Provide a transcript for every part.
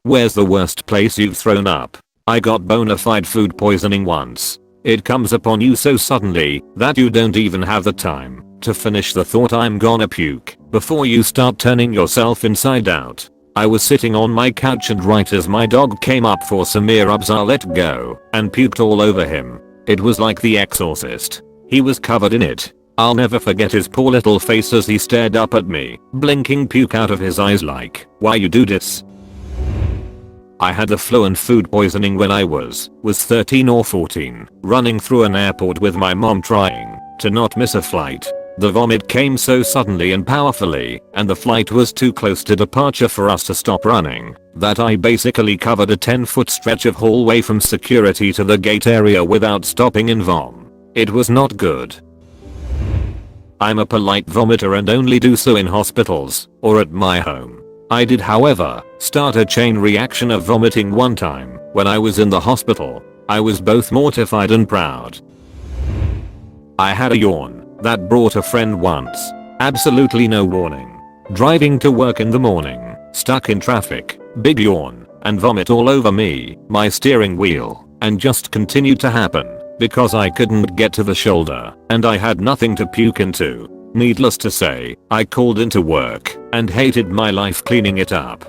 Where's the worst place you've thrown up? I got bona fide food poisoning once. It comes upon you so suddenly that you don't even have the time to finish the thought I'm gonna puke before you start turning yourself inside out. I was sitting on my couch and right as my dog came up for some ear rubs I let go and puked all over him. It was like The Exorcist. He was covered in it. I'll never forget his poor little face as he stared up at me, blinking puke out of his eyes like, "Why you do this?" I had the flu and food poisoning when I was 13 or 14, running through an airport with my mom trying to not miss a flight. The vomit came so suddenly and powerfully, and the flight was too close to departure for us to stop running, that I basically covered a 10-foot stretch of hallway from security to the gate area without stopping in vom. It was not good. I'm a polite vomiter and only do so in hospitals or at my home. I did, however, start a chain reaction of vomiting one time when I was in the hospital. I was both mortified and proud. I had a yawn that brought a friend once. Absolutely no warning. Driving to work in the morning, stuck in traffic, big yawn, and vomit all over me, my steering wheel, and just continued to happen because I couldn't get to the shoulder and I had nothing to puke into. Needless to say, I called into work and hated my life cleaning it up.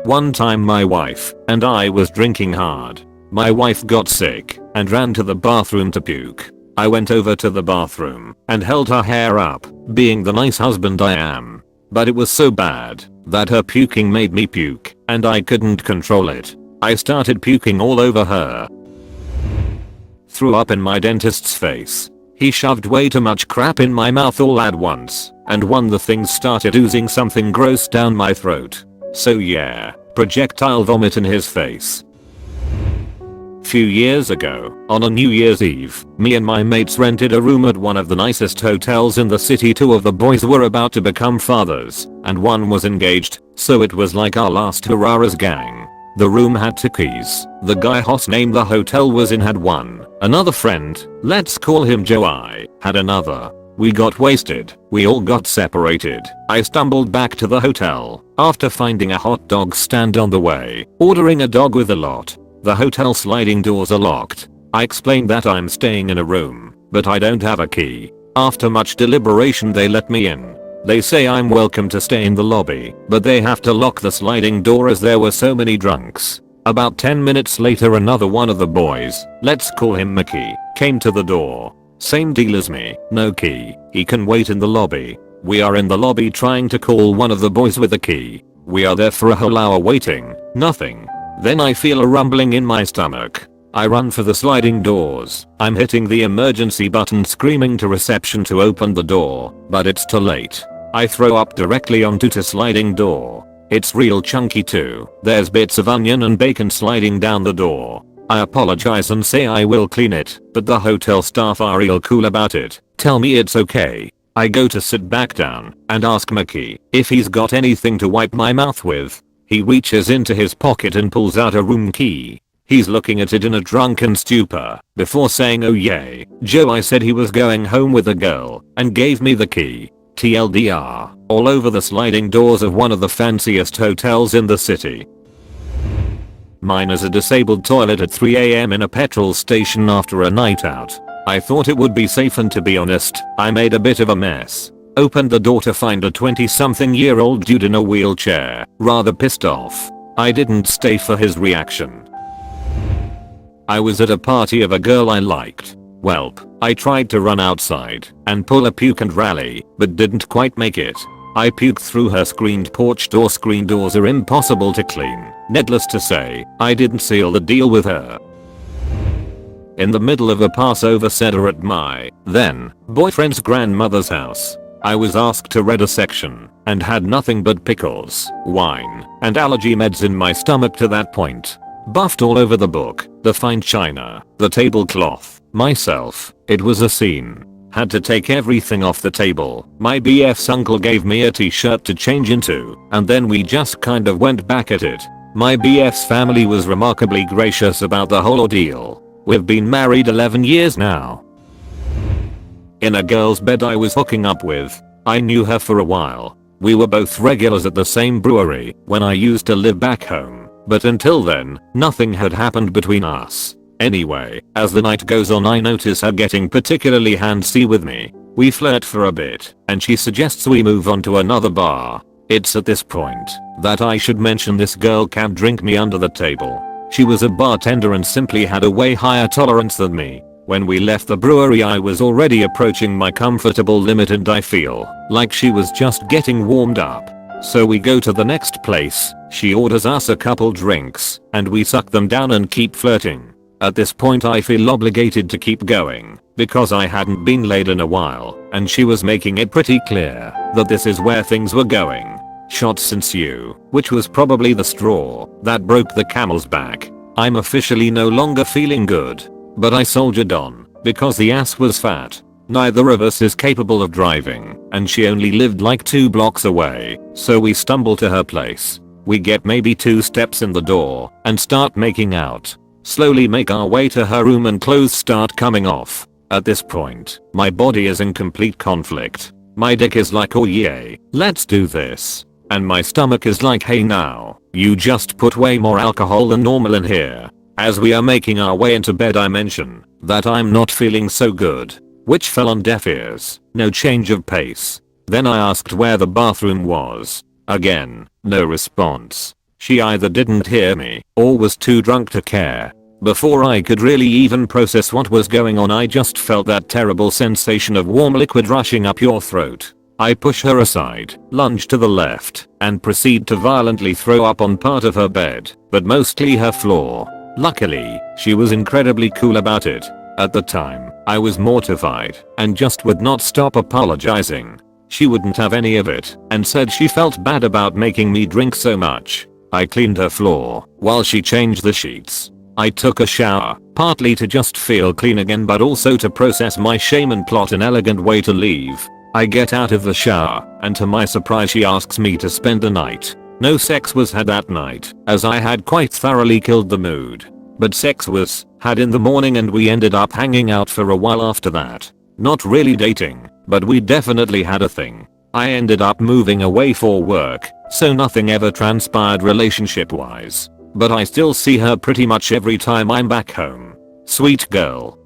One time my wife and I was drinking hard. My wife got sick and ran to the bathroom to puke. I went over to the bathroom and held her hair up, being the nice husband I am. But it was so bad that her puking made me puke and I couldn't control it. I started puking all over her. Threw up in my dentist's face. He shoved way too much crap in my mouth all at once, and the things started oozing something gross down my throat. So yeah, projectile vomit in his face. Few years ago, on a New Year's Eve, me and my mates rented a room at one of the nicest hotels in the city. Two of the boys were about to become fathers, and one was engaged, so it was like our last hurrah as gang. The room had 2 keys. The guy host named the hotel was in had one. Another friend, let's call him Joe, I had another. We got wasted. We all got separated. I stumbled back to the hotel after finding a hot dog stand on the way, ordering a dog with a lot. The hotel sliding doors are locked. I explained that I'm staying in a room, but I don't have a key. After much deliberation they let me in. They say I'm welcome to stay in the lobby, but they have to lock the sliding door as there were so many drunks. About 10 minutes later another one of the boys, let's call him Mickey, came to the door. Same deal as me, no key, he can wait in the lobby. We are in the lobby trying to call one of the boys with a key. We are there for a whole hour waiting, nothing. Then I feel a rumbling in my stomach. I run for the sliding doors. I'm hitting the emergency button screaming to reception to open the door, but it's too late. I throw up directly onto the sliding door. It's real chunky too. There's bits of onion and bacon sliding down the door. I apologize and say I will clean it, but the hotel staff are real cool about it. Tell me it's okay. I go to sit back down and ask Mickey if he's got anything to wipe my mouth with. He reaches into his pocket and pulls out a room key. He's looking at it in a drunken stupor before saying, "Oh yay, Joe, I said he was going home with a girl," and gave me the key. TLDR, all over the sliding doors of one of the fanciest hotels in the city. Mine is a disabled toilet at 3 AM in a petrol station after a night out. I thought it would be safe, and to be honest, I made a bit of a mess. Opened the door to find a 20-something-year-old dude in a wheelchair, rather pissed off. I didn't stay for his reaction. I was at a party of a girl I liked. Welp, I tried to run outside and pull a puke and rally, but didn't quite make it. I puked through her screened porch door. Screen doors are impossible to clean. Needless to say, I didn't seal the deal with her. In the middle of a Passover Seder at my then boyfriend's grandmother's house, I was asked to read a section and had nothing but pickles, wine, and allergy meds in my stomach to that point. Buffed all over the book, the fine china, the tablecloth, myself. It was a scene. Had to take everything off the table. My BF's uncle gave me a t-shirt to change into, and then we just kind of went back at it. My BF's family was remarkably gracious about the whole ordeal. We've been married 11 years now. In a girl's bed I was hooking up with. I knew her for a while. We were both regulars at the same brewery when I used to live back home, but until then, nothing had happened between us. Anyway, as the night goes on I notice her getting particularly handsy with me. We flirt for a bit, and she suggests we move on to another bar. It's at this point that I should mention this girl can't drink me under the table. She was a bartender and simply had a way higher tolerance than me. When we left the brewery I was already approaching my comfortable limit and I feel like she was just getting warmed up. So we go to the next place, she orders us a couple drinks, and we suck them down and keep flirting. At this point I feel obligated to keep going, because I hadn't been laid in a while, and she was making it pretty clear that this is where things were going. Shots ensue, which was probably the straw that broke the camel's back. I'm officially no longer feeling good, but I soldiered on, because the ass was fat. Neither of us is capable of driving, and she only lived like 2 blocks away, so we stumble to her place. We get maybe 2 steps in the door, and start making out. Slowly make our way to her room and clothes start coming off. At this point, my body is in complete conflict. My dick is like, oh yay, let's do this. And my stomach is like, hey now, you just put way more alcohol than normal in here. As we are making our way into bed I mention that I'm not feeling so good, which fell on deaf ears. No change of pace. Then I asked where the bathroom was. Again, no response. She either didn't hear me or was too drunk to care. Before I could really even process what was going on I just felt that terrible sensation of warm liquid rushing up your throat. I push her aside, lunge to the left, and proceed to violently throw up on part of her bed, but mostly her floor. Luckily, she was incredibly cool about it. At the time, I was mortified and just would not stop apologizing. She wouldn't have any of it and said she felt bad about making me drink so much. I cleaned her floor while she changed the sheets. I took a shower, partly to just feel clean again but also to process my shame and plot an elegant way to leave. I get out of the shower, and to my surprise she asks me to spend the night. No sex was had that night, as I had quite thoroughly killed the mood. But sex was had in the morning and we ended up hanging out for a while after that. Not really dating, but we definitely had a thing. I ended up moving away for work, so nothing ever transpired relationship wise. But I still see her pretty much every time I'm back home. Sweet girl.